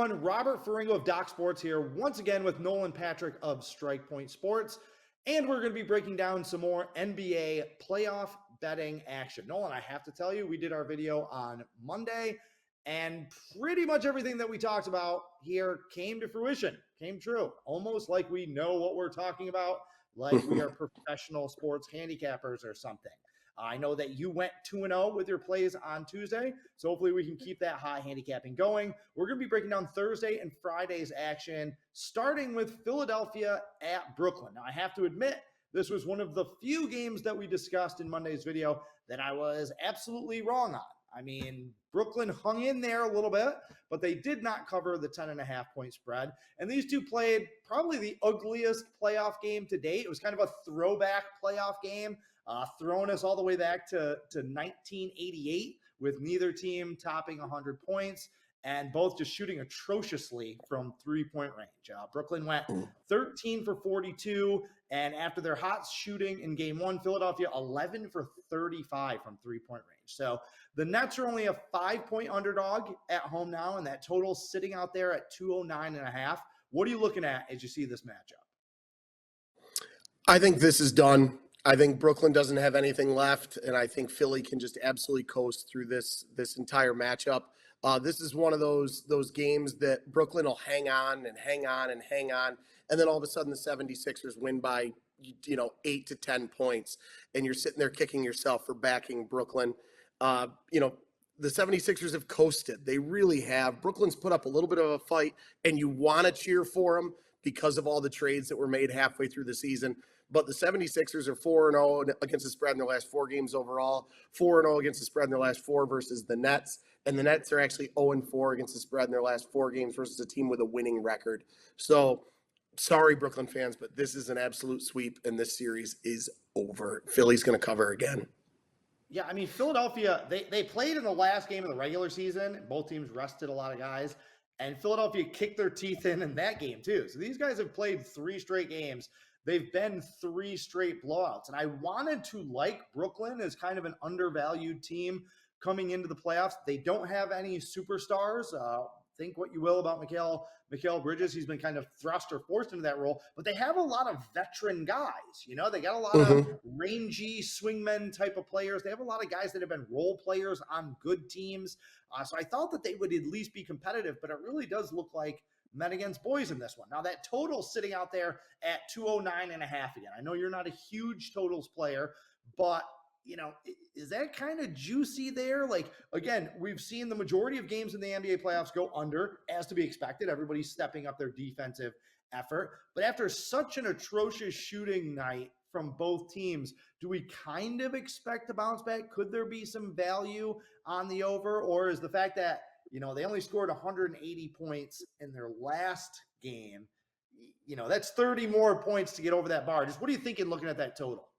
everyone. Robert Ferringo of Doc Sports here, once again with Nolan Patrick of Strike Point Sports. And we're going to be breaking down some more NBA playoff betting action. Nolan, I have to tell you, we did our video on Monday, and pretty much everything that we talked about here came to fruition, came true. Almost like we know what we're talking about, like we are professional sports handicappers or something. I know that you went 2-0 with your plays on Tuesday, so hopefully we can keep that high handicapping going. We're going to be breaking down Thursday and Friday's action, starting with Philadelphia at Brooklyn. Now, I have to admit, this was one of the few games that we discussed in Monday's video that I was absolutely wrong on. I mean, Brooklyn hung in there a little bit, but they did not cover the 10.5-point spread. And these two played probably the ugliest playoff game to date. It was kind of a throwback playoff game. Throwing us all the way back to 1988 with neither team topping 100 points and both just shooting atrociously from three-point range. Brooklyn went 13 for 42, and after their hot shooting in game one, Philadelphia 11 for 35 from three-point range. So the Nets are only a 5-point underdog at home now, and that total sitting out there at 209.5. What are you looking at as you see this matchup? I think this is done. I think Brooklyn doesn't have anything left, and I think Philly can just absolutely coast through this entire matchup. This is one of those games that Brooklyn will hang on, and then all of a sudden the 76ers win by 8 to 10 points, and you're sitting there kicking yourself for backing Brooklyn. The 76ers have coasted. They really have. Brooklyn's put up a little bit of a fight, and you want to cheer for them because of all the trades that were made halfway through the season. But the 76ers are 4-0 against the spread in their last 4 games overall, 4-0 against the spread in their last 4 versus the Nets. And the Nets are actually 0-4 against the spread in their last 4 games versus a team with a winning record. So, sorry, Brooklyn fans, but this is an absolute sweep, and this series is over. Philly's going to cover again. Yeah, I mean, Philadelphia, they played in the last game of the regular season. Both teams rested a lot of guys. And Philadelphia kicked their teeth in that game, too. So these guys have played 3 straight games. They've been 3 straight blowouts. And I wanted to like Brooklyn as kind of an undervalued team coming into the playoffs. They don't have any superstars. Think what you will about Mikal Bridges. He's been kind of thrust or forced into that role. But they have a lot of veteran guys. They got a lot of rangy swingmen type of players. They have a lot of guys that have been role players on good teams. So I thought that they would at least be competitive. But it really does look like men against boys in this one. Now, that total sitting out there at 209.5 again. I know you're not a huge totals player, but, is that kind of juicy there? Like, again, we've seen the majority of games in the NBA playoffs go under, as to be expected. Everybody's stepping up their defensive effort. But after such an atrocious shooting night from both teams, do we kind of expect a bounce back? Could there be some value on the over? Or is the fact that they only scored 180 points in their last game, that's 30 more points to get over that bar. Just what are you thinking looking at that total?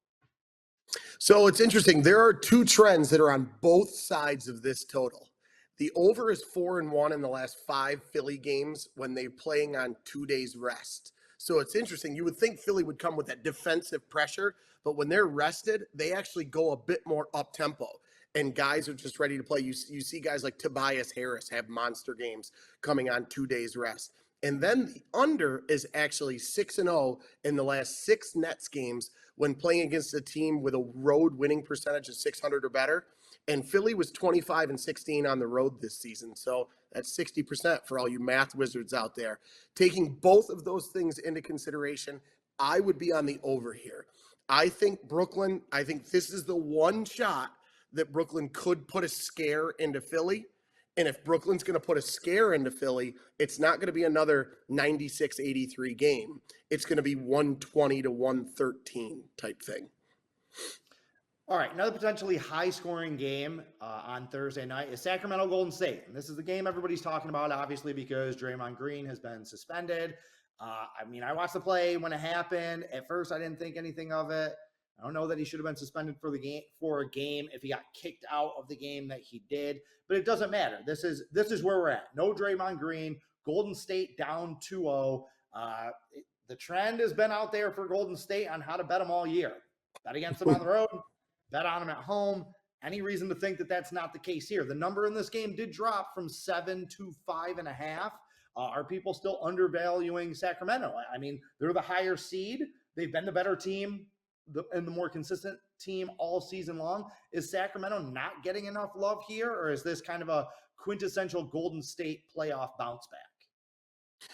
So it's interesting. There are 2 trends that are on both sides of this total. The over is 4-1 in the last 5 Philly games when they're playing on 2 days rest. So it's interesting. You would think Philly would come with that defensive pressure, but when they're rested, they actually go a bit more up-tempo. And guys are just ready to play. You see guys like Tobias Harris have monster games coming on 2 days rest. And then the under is actually 6-0 in the last 6 Nets games when playing against a team with a road winning percentage of 600 or better. And Philly was 25-16 on the road this season. So that's 60% for all you math wizards out there. Taking both of those things into consideration, I would be on the over here. I think this is the one shot that Brooklyn could put a scare into Philly. And if Brooklyn's going to put a scare into Philly, it's not going to be another 96-83 game. It's going to be 120-113 type thing. All right, another potentially high-scoring game on Thursday night is Sacramento Golden State. And this is the game everybody's talking about, obviously, because Draymond Green has been suspended. I watched the play when it happened. At first, I didn't think anything of it. I don't know that he should have been suspended for a game if he got kicked out of the game that he did, but it doesn't matter. This is where we're at. No Draymond Green. Golden State down 2-0. The trend has been out there for Golden State on how to bet them all year. Bet against them on the road, bet on them at home. Any reason to think that that's not the case here? The number in this game did drop from 7 to 5.5. Are people still undervaluing Sacramento? I mean, they're the higher seed. They've been the better team and the more consistent team all season long. Is Sacramento not getting enough love here, or is this kind of a quintessential Golden State playoff bounce back?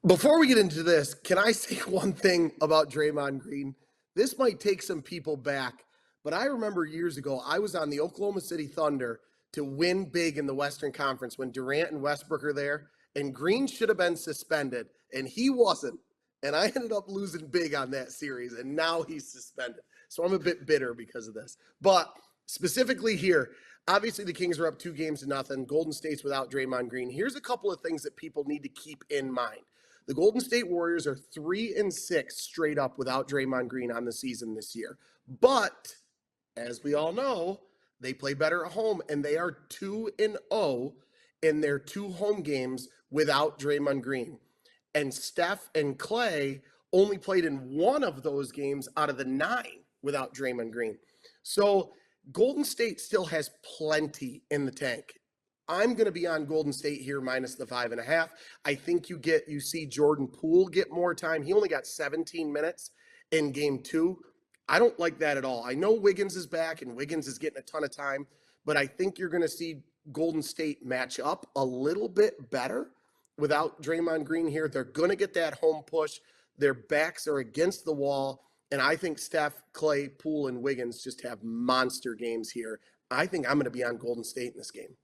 Before we get into this, can I say one thing about Draymond Green? This might take some people back, but I remember years ago, I was on the Oklahoma City Thunder to win big in the Western Conference when Durant and Westbrook are there, and Green should have been suspended, and he wasn't. And I ended up losing big on that series, and now he's suspended. So I'm a bit bitter because of this. But specifically here, obviously the Kings are up 2-0. Golden State's without Draymond Green. Here's a couple of things that people need to keep in mind. The Golden State Warriors are 3-6 straight up without Draymond Green on the season this year. But as we all know, they play better at home, and they are 2-0 in their 2 home games without Draymond Green. And Steph and Clay only played in 1 of those games out of the 9 without Draymond Green. So Golden State still has plenty in the tank. I'm going to be on Golden State here minus the 5.5. I think you see Jordan Poole get more time. He only got 17 minutes in game 2. I don't like that at all. I know Wiggins is back and Wiggins is getting a ton of time, but I think you're going to see Golden State match up a little bit better without Draymond Green here. They're going to get that home push. Their backs are against the wall, and I think Steph, Clay, Poole, and Wiggins just have monster games here. I think I'm going to be on Golden State in this game.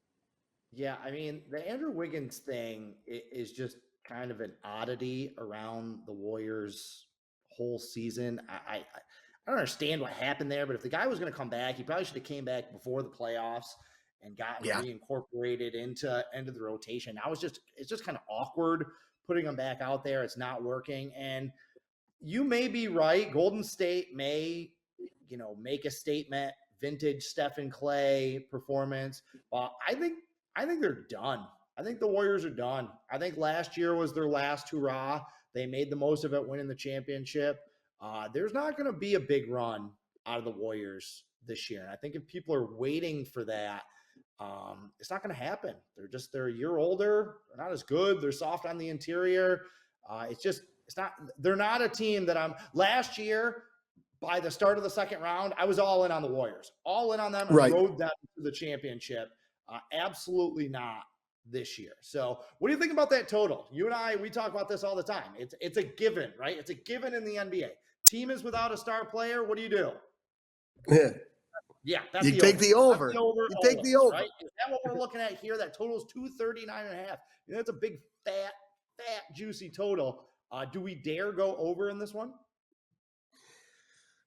Yeah, I mean, the Andrew Wiggins thing is just kind of an oddity around the Warriors' whole season. I don't understand what happened there, but if the guy was going to come back, he probably should have came back before the playoffs and gotten reincorporated into the rotation. Now it's just kind of awkward putting him back out there. It's not working, and you may be right. Golden State may, make a statement, vintage Stephen Clay performance. I think they're done. I think the Warriors are done. I think last year was their last hurrah. They made the most of it winning the championship. There's not going to be a big run out of the Warriors this year. And I think if people are waiting for that, it's not going to happen. They're a year older. They're not as good. They're soft on the interior. They're not a team that last year, by the start of the second round, I was all in on the Warriors, all in on them, and rode them to the championship. Absolutely not this year. So what do you think about that total? You and I, we talk about this all the time. It's a given, right? It's a given in the NBA. Team is without a star player. What do you do? Yeah, that's you take the over. You take the over. Right? Is that what we're looking at here? That total is 239.5. That's a big, fat, juicy total. Do we dare go over in this one?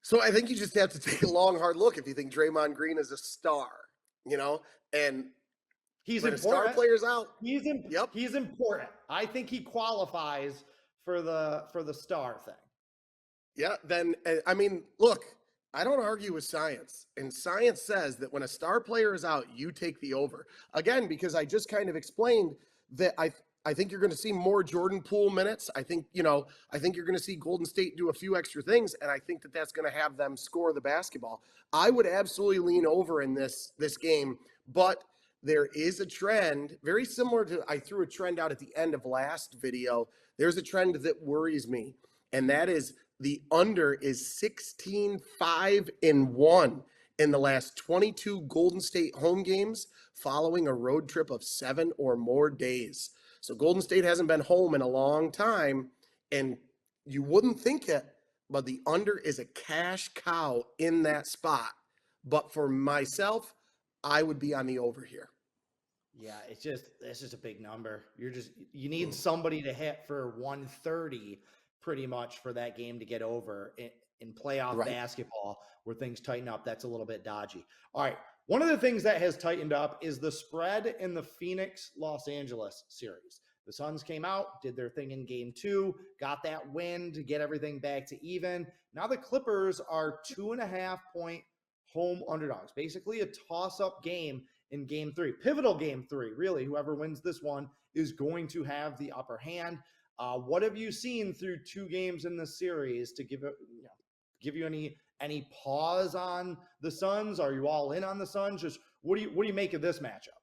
So I think you just have to take a long, hard look if you think Draymond Green is a star, and he's when important. A star player's out. He's important. I think he qualifies for the star thing. Yeah, then I mean, look, I don't argue with science, and science says that when a star player is out, you take the over. Again, because I just kind of explained that I think you're going to see more Jordan Poole minutes. I think you're going to see Golden State do a few extra things, and I think that's going to have them score the basketball. I would absolutely lean over in this game, but there is a trend very similar to, I threw a trend out at the end of last video. There's a trend that worries me, and that is the under is 16-5-1 in the last 22 Golden State home games following a road trip of 7 or more days. So Golden State hasn't been home in a long time, and you wouldn't think it, but the under is a cash cow in that spot. But for myself, I would be on the over here. Yeah, it's just a big number. You need somebody to hit for 130 pretty much for that game to get over in playoff basketball where things tighten up. That's a little bit dodgy. All right. One of the things that has tightened up is the spread in the Phoenix-Los Angeles series. The Suns came out, did their thing in game 2, got that win to get everything back to even. Now the Clippers are 2.5-point home underdogs. Basically a toss-up game in game 3. Pivotal game 3, really. Whoever wins this one is going to have the upper hand. What have you seen through 2 games in the series to give you any pause on the Suns? Are you all in on the Suns? Just what do you make of this matchup?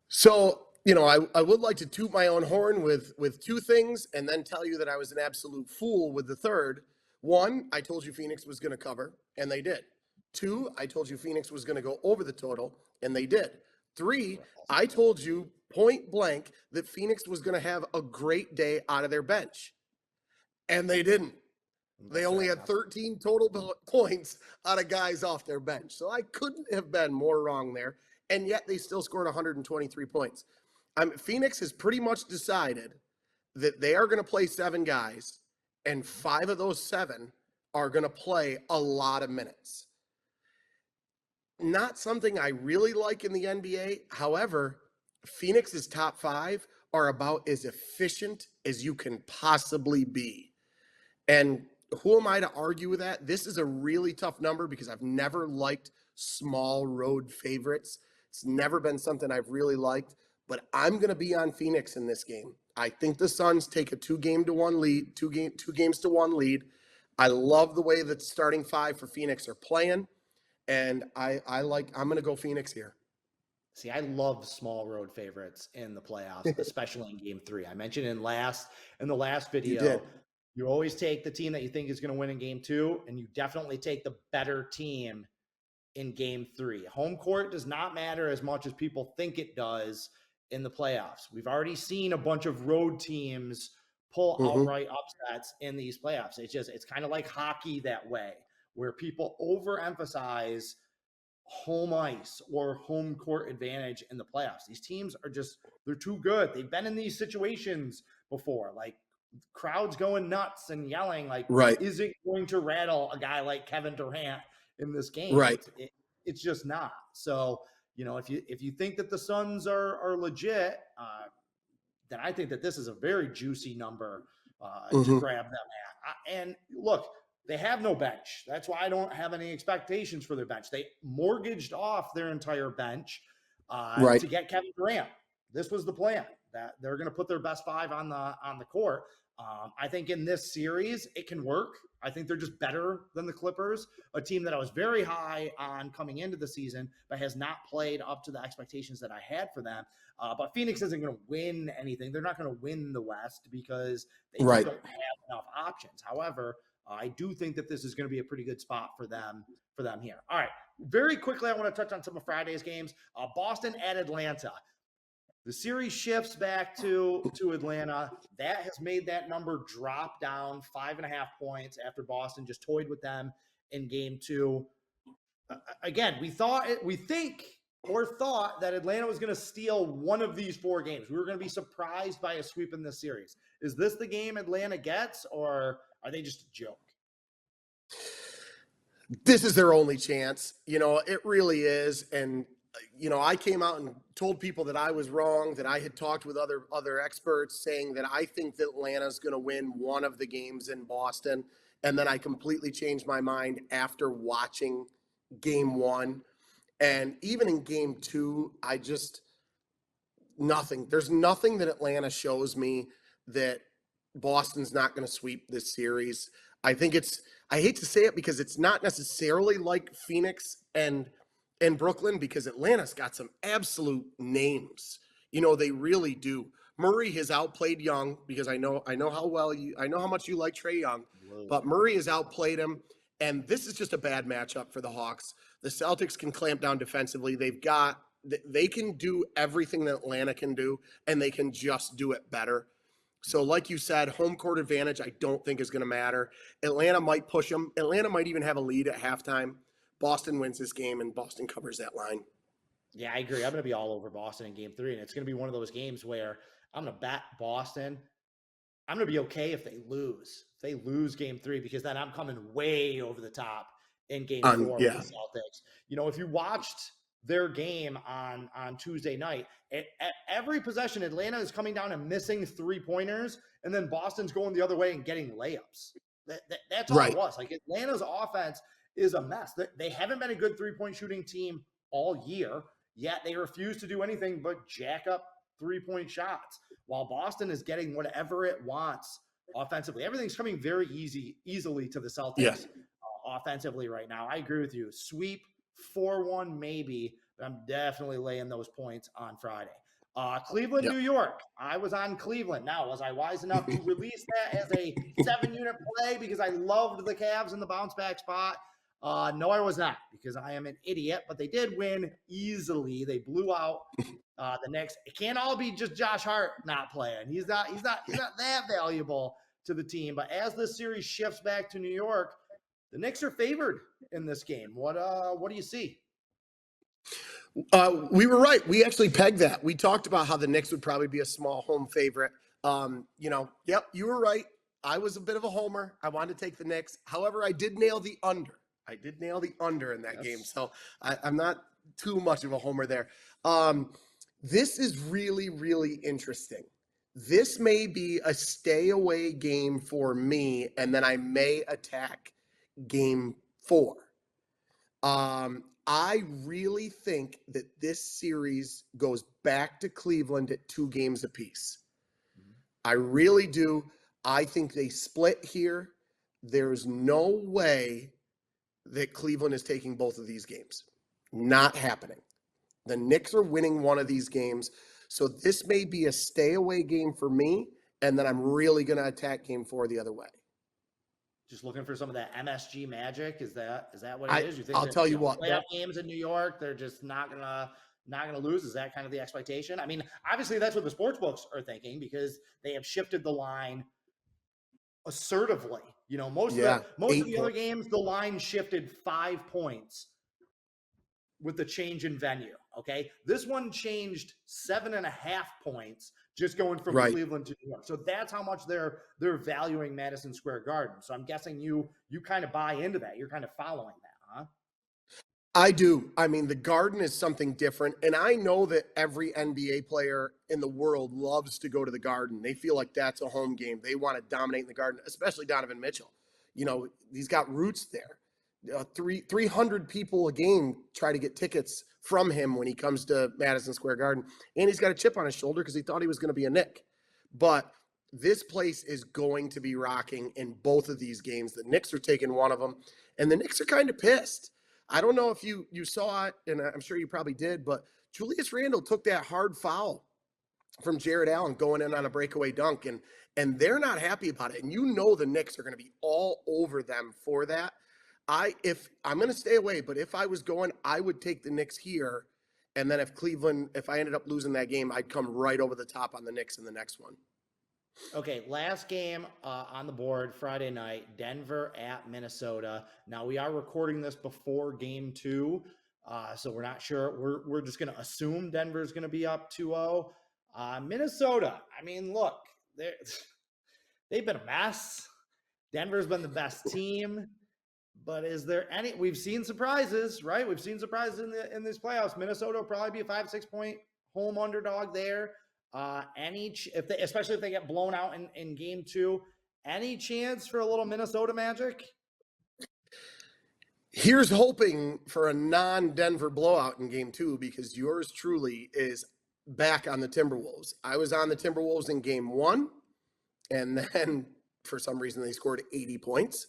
So I would like to toot my own horn with two things and then tell you that I was an absolute fool with the third. One, I told you Phoenix was going to cover, and they did. Two, I told you Phoenix was going to go over the total, and they did. Three, I told you point blank that Phoenix was going to have a great day out of their bench, and they didn't. They only had 13 total points out of guys off their bench. So I couldn't have been more wrong there. And yet they still scored 123 points. Phoenix has pretty much decided that they are going to play 7 guys, and 5 of those 7 are going to play a lot of minutes. Not something I really like in the NBA. However, Phoenix's top 5 are about as efficient as you can possibly be. And who am I to argue with that? This is a really tough number because I've never liked small road favorites. It's never been something I've really liked, but I'm going to be on Phoenix in this game. I think the Suns take a 2-game-to-1 lead, 2 games to 1 lead. I love the way that the starting 5 for Phoenix are playing, and I'm going to go Phoenix here. See, I love small road favorites in the playoffs, especially in game 3. I mentioned in the last video, you always take the team that you think is going to win in game 2, and you definitely take the better team in game 3. Home court does not matter as much as people think it does in the playoffs. We've already seen a bunch of road teams pull outright upsets in these playoffs. It's kind of like hockey that way, where people overemphasize home ice or home court advantage in the playoffs. These teams they're too good. They've been in these situations before, like crowds going nuts and yelling, like, is it going to rattle a guy like Kevin Durant in this game? Right. It's just not. So, if you think that the Suns are legit, then I think that this is a very juicy number to grab them at. And look, they have no bench. That's why I don't have any expectations for their bench. They mortgaged off their entire bench to get Kevin Durant. This was the plan, that they're going to put their best 5 on the court. I think in this series, it can work. I think they're just better than the Clippers, a team that I was very high on coming into the season, but has not played up to the expectations that I had for them. But Phoenix isn't going to win anything. They're not going to win the West because they just don't have enough options. However, I do think that this is going to be a pretty good spot for them here. All right, very quickly, I want to touch on some of Friday's games. Boston at Atlanta. The series shifts back to Atlanta. That has made that number drop down 5.5 points after Boston just toyed with them in game 2. Again, we thought that Atlanta was going to steal one of these 4 games. We were going to be surprised by a sweep in this series. Is this the game Atlanta gets, or are they just a joke? This is their only chance. It really is. And I came out and told people that I was wrong, that I had talked with other experts saying that I think that Atlanta's going to win one of the games in Boston. And then I completely changed my mind after watching game 1. And even in game 2, there's nothing that Atlanta shows me that Boston's not going to sweep this series. I hate to say it because it's not necessarily like Phoenix and Brooklyn, because Atlanta's got some absolute names. They really do. Murray has outplayed Young, because I know how much you like Trae Young, but Murray has outplayed him. And this is just a bad matchup for the Hawks. The Celtics can clamp down defensively. They can do everything that Atlanta can do, and they can just do it better. So like you said, home court advantage I don't think is going to matter. Atlanta might push them. Atlanta might even have a lead at halftime. Boston wins this game, and Boston covers that line. Yeah, I agree. I'm going to be all over Boston in game 3, and it's going to be one of those games where I'm going to bet Boston. I'm going to be okay if they lose. If they lose game 3, because then I'm coming way over the top in game 4 with the Celtics. If you watched their game on Tuesday night, at every possession, Atlanta is coming down and missing 3-pointers, and then Boston's going the other way and getting layups. That's all it was. Like, Atlanta's offense is a mess. They haven't been a good 3-point shooting team all year, yet they refuse to do anything but jack up 3-point shots, while Boston is getting whatever it wants offensively. Everything's coming very easily to the Celtics offensively right now. I agree with you. Sweep 4-1 maybe, but I'm definitely laying those points on Friday. Cleveland, Yep. New York. I was on Cleveland. Now, was I wise enough to release that as a 7-unit play because I loved the Cavs in the bounce back spot? No, I was not, because I am an idiot. But they did win easily. They blew out the Knicks. It can't all be just Josh Hart not playing. He's not that valuable to the team. But as this series shifts back to New York, the Knicks are favored in this game. What do you see? We were right. We actually pegged that. We talked about how the Knicks would probably be a small home favorite. Yep, you were right. I was a bit of a homer. I wanted to take the Knicks. However, I did nail the under. In that game. So I'm not too much of a homer there. This is really, really interesting. This may be a stay away game for me, and then I may attack game 4. I really think that this series goes back to Cleveland at 2 games apiece. I really do. I think they split here. There's no way that Cleveland is taking both of these games. Not happening. The Knicks are winning one of these games. So this may be a stay away game for me. And then I'm really going to attack game 4 the other way. Just looking for some of that MSG magic. Is that what it is? You think I'll tell you what. Playoff games in New York, they're just not gonna lose. Is that kind of the expectation? I mean, obviously that's what the sports books are thinking, because they have shifted the line assertively. Most of the other games, the line shifted 5 points with the change in venue. Okay, this one changed 7.5 points just going from Cleveland to New York. So that's how much they're valuing Madison Square Garden. So I'm guessing you kind of buy into that. You're kind of following that, huh? I do. I mean, the Garden is something different. And I know that every NBA player in the world loves to go to the Garden. They feel like that's a home game. They want to dominate in the Garden, especially Donovan Mitchell. He's got roots there. 300 people a game try to get tickets from him when he comes to Madison Square Garden. And he's got a chip on his shoulder because he thought he was going to be a Knick. But this place is going to be rocking in both of these games. The Knicks are taking one of them, and the Knicks are kind of pissed. I don't know if you saw it, and I'm sure you probably did, but Julius Randle took that hard foul from Jared Allen going in on a breakaway dunk, and they're not happy about it. And the Knicks are going to be all over them for that. If I'm going to stay away, but if I was going, I would take the Knicks here. And then if I ended up losing that game, I'd come right over the top on the Knicks in the next one. Okay, last game on the board, Friday night, Denver at Minnesota. Now, we are recording this before game 2, so we're not sure. We're just going to assume Denver's going to be up 2-0. Minnesota, I mean, look, they've been a mess. Denver's been the best team. But is there any? We've seen surprises, right? We've seen surprises in these playoffs. Minnesota will probably be a 5-6 point home underdog there. Especially if they get blown out in game 2, any chance for a little Minnesota magic? Here's hoping for a non-Denver blowout in game 2, because yours truly is back on the Timberwolves. I was on the Timberwolves in game 1, and then for some reason they scored 80 points,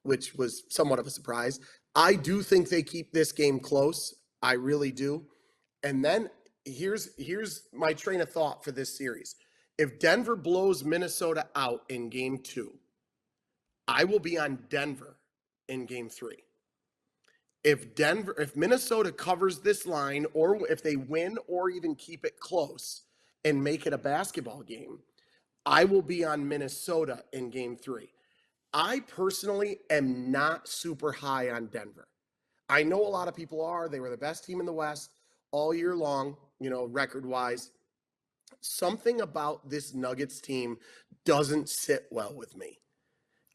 which was somewhat of a surprise. I do think they keep this game close. I really do. And then here's my train of thought for this series. If Denver blows Minnesota out in game 2, I will be on Denver in game 3. If Minnesota covers this line, or if they win or even keep it close and make it a basketball game, I will be on Minnesota in game 3. I personally am not super high on Denver. I know a lot of people are. They were the best team in the West all year long, record-wise. Something about this Nuggets team doesn't sit well with me.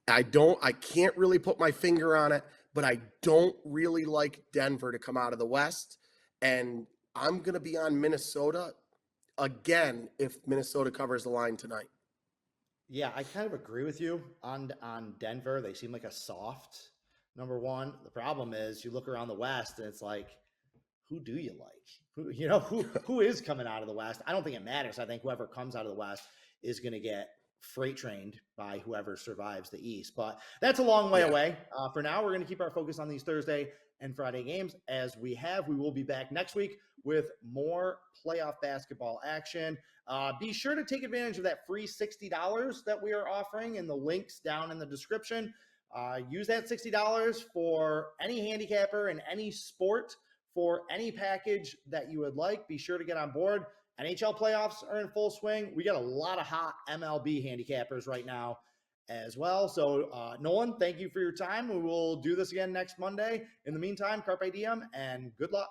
I can't really put my finger on it, but I don't really like Denver to come out of the West. And I'm going to be on Minnesota again if Minnesota covers the line tonight. Yeah, I kind of agree with you on Denver. They seem like a soft number one. The problem is you look around the West and it's like, who do you like? Who is coming out of the West? I don't think it matters. I think whoever comes out of the West is going to get freight trained by whoever survives the East. But that's a long way Yeah. away. For now, we're going to keep our focus on these Thursday and Friday games as we have. We will be back next week with more playoff basketball action. Be sure to take advantage of that free $60 that we are offering in the links down in the description. Use that $60 for any handicapper in any sport for any package that you would like. Be sure to get on board. NHL playoffs are in full swing. We got a lot of hot MLB handicappers right now as well. So, Nolan, thank you for your time. We will do this again next Monday. In the meantime, carpe diem and good luck.